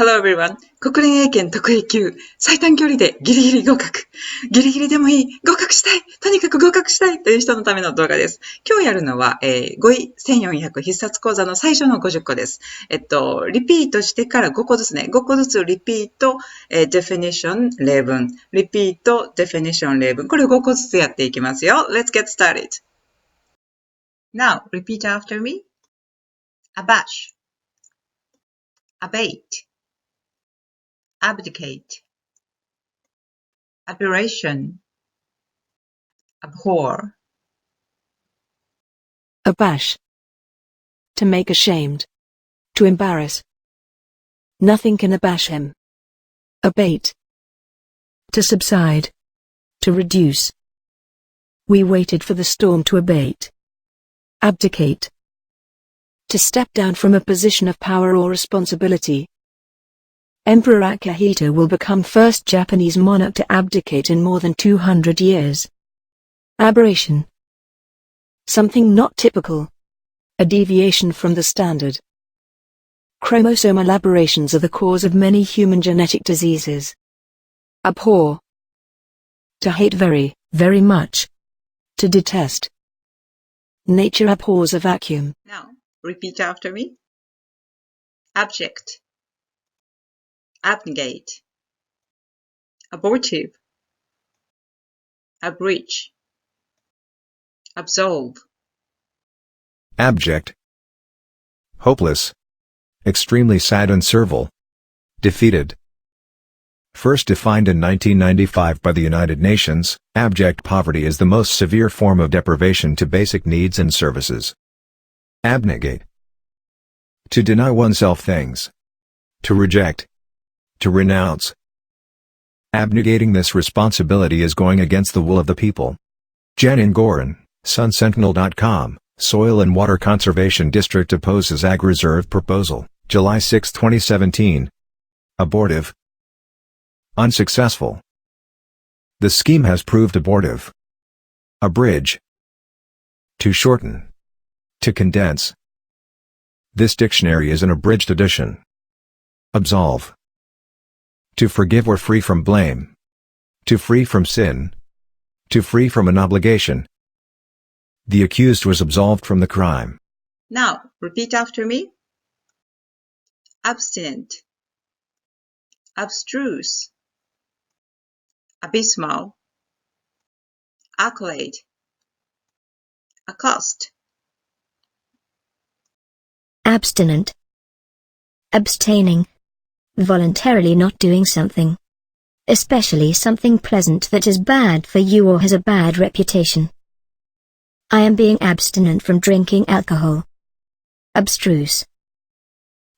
Hello everyone. 国連英検特 A 級最短距離でギリギリ合格。ギリギリでもいい。合格したい。とにかく合格したいという人のための動画です。今日やるのは、語彙1400必殺講座の最初の50個です。リピートしてから5個ずつね。5個ずつリピート、definition 例文。リピート、definition 例文。これを5個ずつやっていきますよ。Let's get started. Now, repeat after me. Abash. Abate.Abdicate, aberration, abhor. Abash. To make ashamed. To embarrass. Nothing can abash him. Abate. To subside. To reduce. We waited for the storm to abate. Abdicate. To step down from a position of power or responsibility.Emperor Akihito will become first Japanese monarch to abdicate in more than 200 years. Aberration. Something not typical. A deviation from the standard. Chromosomal aberrations are the cause of many human genetic diseases. Abhor. To hate very, very much. To detest. Nature abhors a vacuum. Now, repeat after me. Abject.Abnegate, abortive, abridge, absolve. Abject. Hopeless. Extremely sad and servile. Defeated. First defined in 1995 by the United Nations, abject poverty is the most severe form of deprivation to basic needs and services. Abnegate. To deny oneself things. To reject.To renounce. Abnegating this responsibility is going against the will of the people. Janin Gorin, SunSentinel.com, Soil and Water Conservation District opposes Ag Reserve proposal, July 6, 2017. Abortive. Unsuccessful. The scheme has proved abortive. Abridge. To shorten. To condense. This dictionary is an abridged edition. Absolve.To forgive or free from blame. To free from sin. To free from an obligation. The accused was absolved from the crime. Now, repeat after me. Abstinent. Abstruse. Abysmal. Accolade. Accost. Abstinent. Abstaining.Voluntarily not doing something. Especially something pleasant that is bad for you or has a bad reputation. I am being abstinent from drinking alcohol. Abstruse.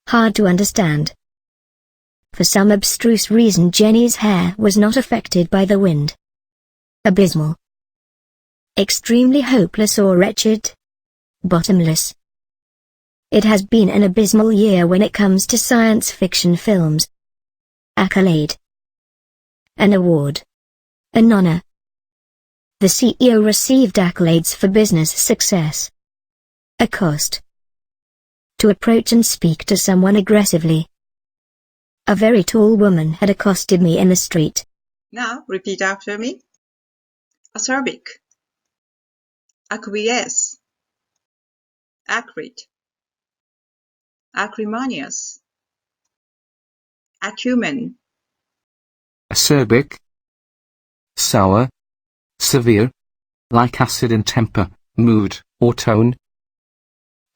Hard to understand. For some abstruse reason Jenny's hair was not affected by the wind. Abysmal. Extremely hopeless or wretched. Bottomless. It has been an abysmal year when it comes to science fiction films. Accolade. An award. An honor. The CEO received accolades for business success. Accost. To approach and speak to someone aggressively. A very tall woman had accosted me in the street. Now, repeat after me. Acerbic. Acquiesce. Acrid.Acrimonious. Acumen. Acerbic. Sour. Severe. Like acid in temper, mood, or tone.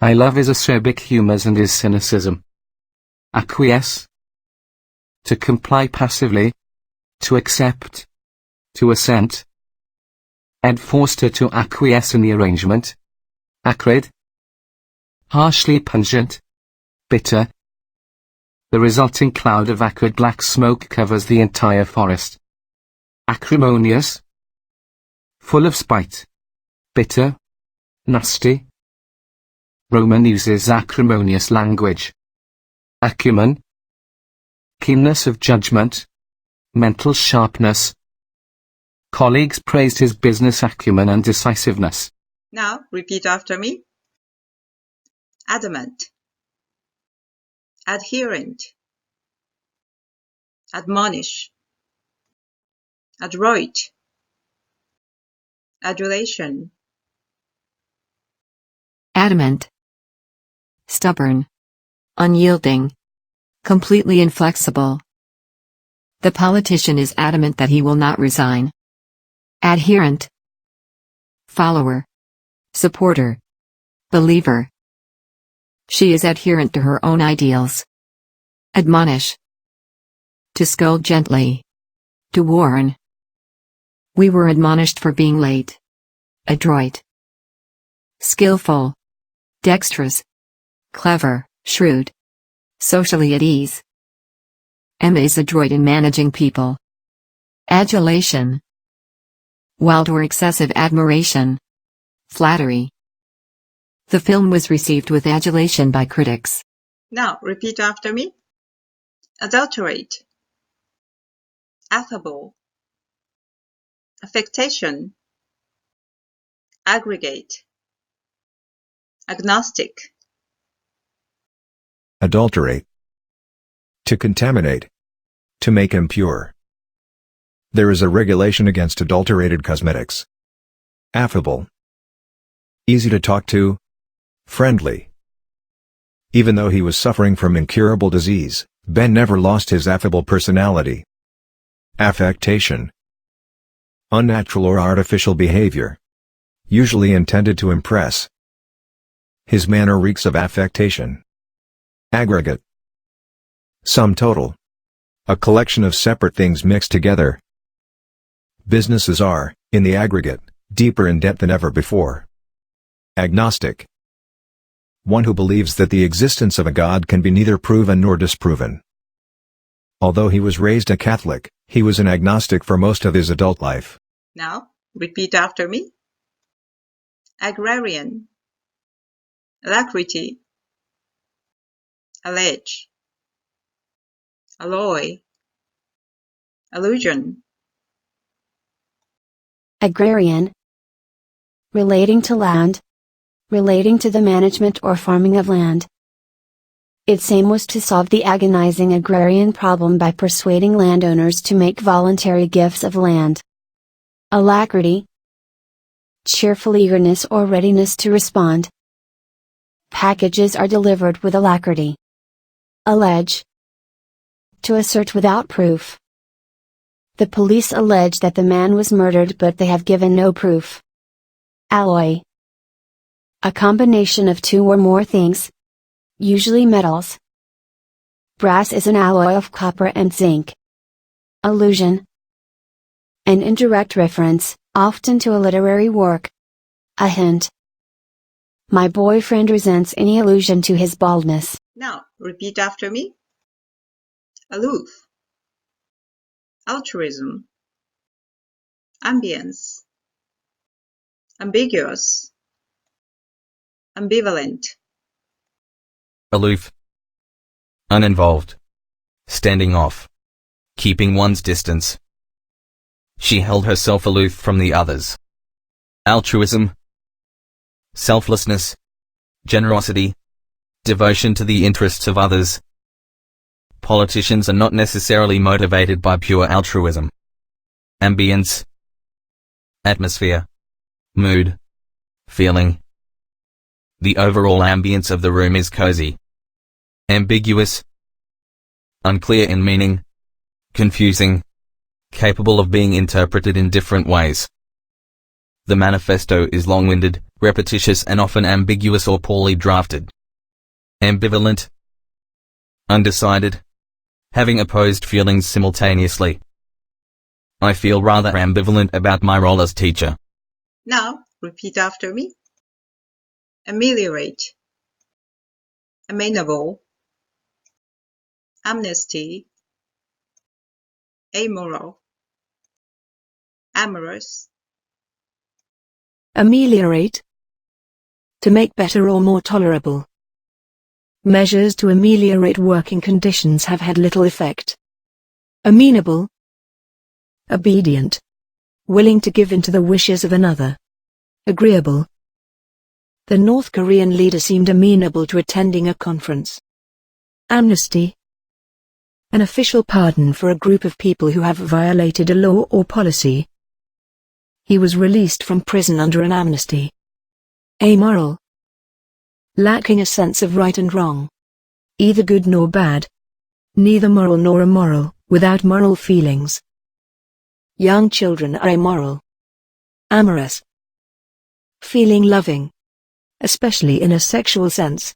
I love his acerbic humors and his cynicism. Acquiesce. To comply passively. To accept. To assent. Ed forced her to acquiesce in the arrangement. Acrid. Harshly pungent.Bitter. The resulting cloud of acrid black smoke covers the entire forest. Acrimonious. Full of spite. Bitter. Nasty. Roman uses acrimonious language. Acumen. Keenness of judgment. Mental sharpness. Colleagues praised his business acumen and decisiveness. Now, repeat after me. Adamant. Adherent. admonish, adroit, adulation, adamant, stubborn, unyielding, completely inflexible. The politician is adamant that he will not resign. Adherent, follower, supporter, believer. She is adherent to her own ideals. Admonish, to scold gently, to warn. We were admonished for being late. Adroit, skillful, dexterous, clever, shrewd, socially at ease. Emma is adroit in managing people. Adulation, wild or excessive admiration, flattery. The film was received with adulation by critics. Now, repeat after me. Adulterate, affable, affectation, aggregate, agnostic, Adulterate. To contaminate. To make impure. There is a regulation against adulterated cosmetics. Affable. Easy to talk to. Friendly. Even though he was suffering from incurable disease, Ben never lost his affable personality. Affectation. Unnatural or artificial behavior. Usually intended to impress. His manner reeks of affectation. Aggregate. Sum total. A collection of separate things mixed together. Businesses are, in the aggregate, deeper in debt than ever before. Agnostic. One who believes that the existence of a God can be neither proven nor disproven. Although he was raised a Catholic, he was an agnostic for most of his adult life. Now, repeat after me. Agrarian, alacrity, allege, alloy, allusion, Agrarian. Relating to land. Relating to the management or farming of land. Its aim was to solve the agonizing agrarian problem by persuading landowners to make voluntary gifts of land. Alacrity. Cheerful eagerness or readiness to respond. Packages are delivered with alacrity. Allege. To assert without proof. The police allege that the man was murdered, but they have given no proof. Alloy. A combination of two or more things. Usually metals. Brass is an alloy of copper and zinc. Allusion. An indirect reference, often to a literary work. A hint. My boyfriend resents any allusion to his baldness. Now, repeat after me. Aloof, altruism, ambience, ambiguous, ambivalent, Aloof. Uninvolved. Standing off. Keeping one's distance. She held herself aloof from the others. Altruism. Selflessness. Generosity. Devotion to the interests of others. Politicians are not necessarily motivated by pure altruism. Ambience. Atmosphere. Mood. Feeling. The overall ambience of the room is cozy. Ambiguous. Unclear in meaning. Confusing. Capable of being interpreted in different ways. The manifesto is long-winded, repetitious and often ambiguous or poorly drafted. Ambivalent. Undecided. Having opposed feelings simultaneously. I feel rather ambivalent about my role as teacher. Now, repeat after me. Ameliorate, amenable, amnesty, amoral, amorous, Ameliorate. To make better or more tolerable. Measures to ameliorate working conditions have had little effect. Amenable. Obedient. Willing to give in to the wishes of another. Agreeable. The North Korean leader seemed amenable to attending a conference. Amnesty. An official pardon for a group of people who have violated a law or policy. He was released from prison under an amnesty. Amoral. Lacking a sense of right and wrong. Either good nor bad. Neither moral nor immoral, without moral feelings. Young children are amoral. Amorous. Feeling loving. Especially in a sexual sense.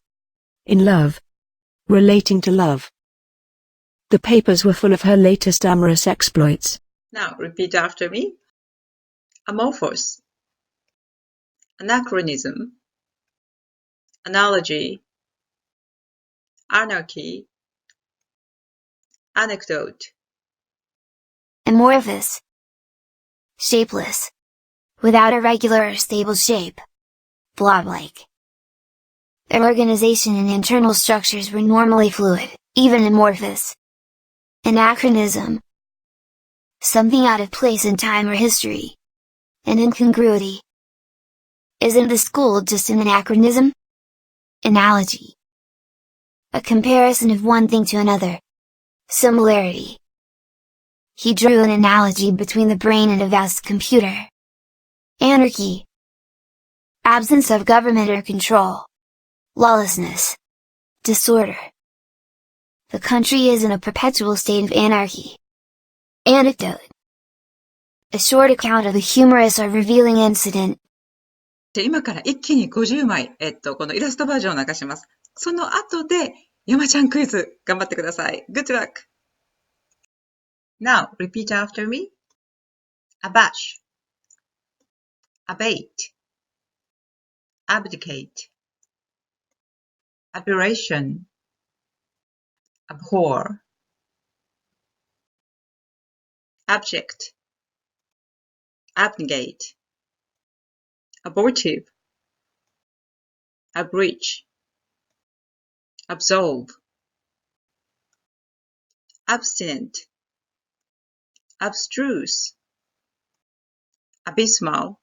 In love. Relating to love. The papers were full of her latest amorous exploits. Now, repeat after me. Amorphous. Anachronism. Analogy. Anarchy. Anecdote. Amorphous. Shapeless. Without a regular or stable shape. Blob-like. Their organization and internal structures were normally fluid, even amorphous. Anachronism. Something out of place in time or history. An incongruity. Isn't the school just an anachronism? Analogy. A comparison of one thing to another. Similarity. He drew an analogy between the brain and a vast computer. Anarchy. Absence of government or control. Lawlessness. Disorder. The country is in a perpetual state of anarchy. Anecdote. A short account of a humorous or revealing incident. 今から一気に50枚、このイラストバージョンを流します。その後で、山ちゃんクイズ、頑張ってください。Good luck! Now, repeat after me. Abash. Abate. Abdicate. Aberration. Abhor. Abject. Abnegate. Abortive. Abreach. Absolve. Abstinent. Abstruse. Abysmal.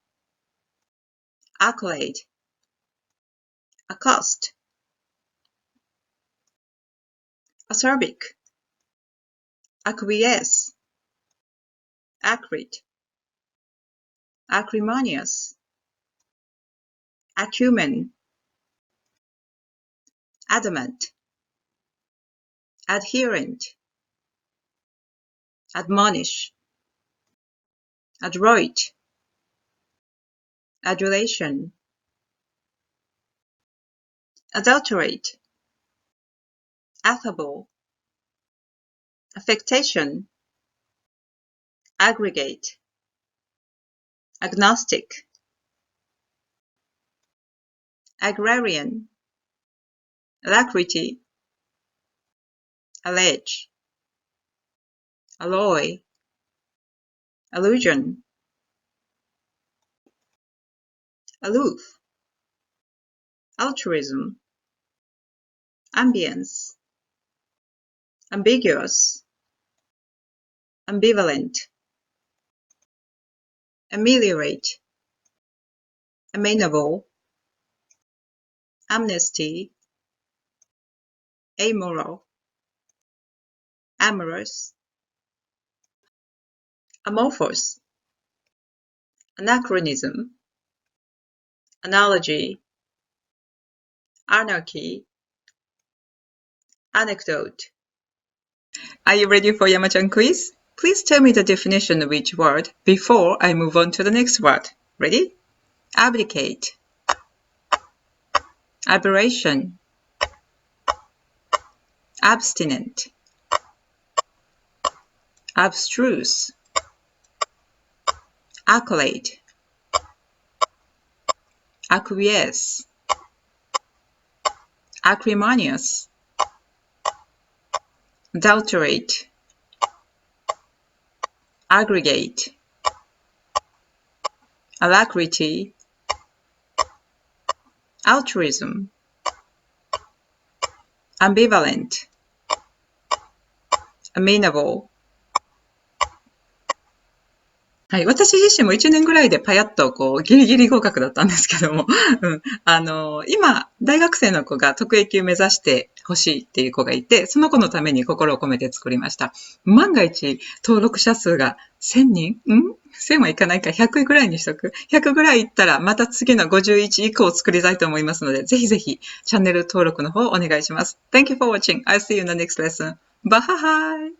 Accolade. Accost. Acerbic. Acquiesce. Acrid. Acrimonious. Acumen. Adamant. Adherent. Admonish. Adroit. Adulation. Adulterate. Affable. Affectation. Aggregate. Agnostic. Agrarian. Alacrity. Allege. Alloy. Allusion. Aloof. Altruism. Ambience. Ambiguous. Ambivalent. Ameliorate. Amenable. Amnesty. Amoral. Amorous. Amorphous. Anachronism. Analogy. Anarchy. Anecdote. Are you ready for Yama-chan quiz? Please tell me the definition of each word before I move on to the next word. Ready? Abdicate. Aberration. Abstinent. Abstruse. Accolade. Acquiesce. Acrimonious. Adulterate. Aggregate. Alacrity. Altruism. Ambivalent. Amenable. はい。私自身も1年ぐらいでパヤッとギリギリ合格だったんですけども、今、大学生の子が特 A 級目指してほしいっていう子がいて、その子のために心を込めて作りました。万が一、登録者数が1000人1000はいかないか、100ぐらいにしとく。100ぐらいいったら、また次の51以降を作りたいと思いますので、ぜひぜひ、チャンネル登録の方お願いします。Thank you for watching. I'll see you in the next lesson. Bye!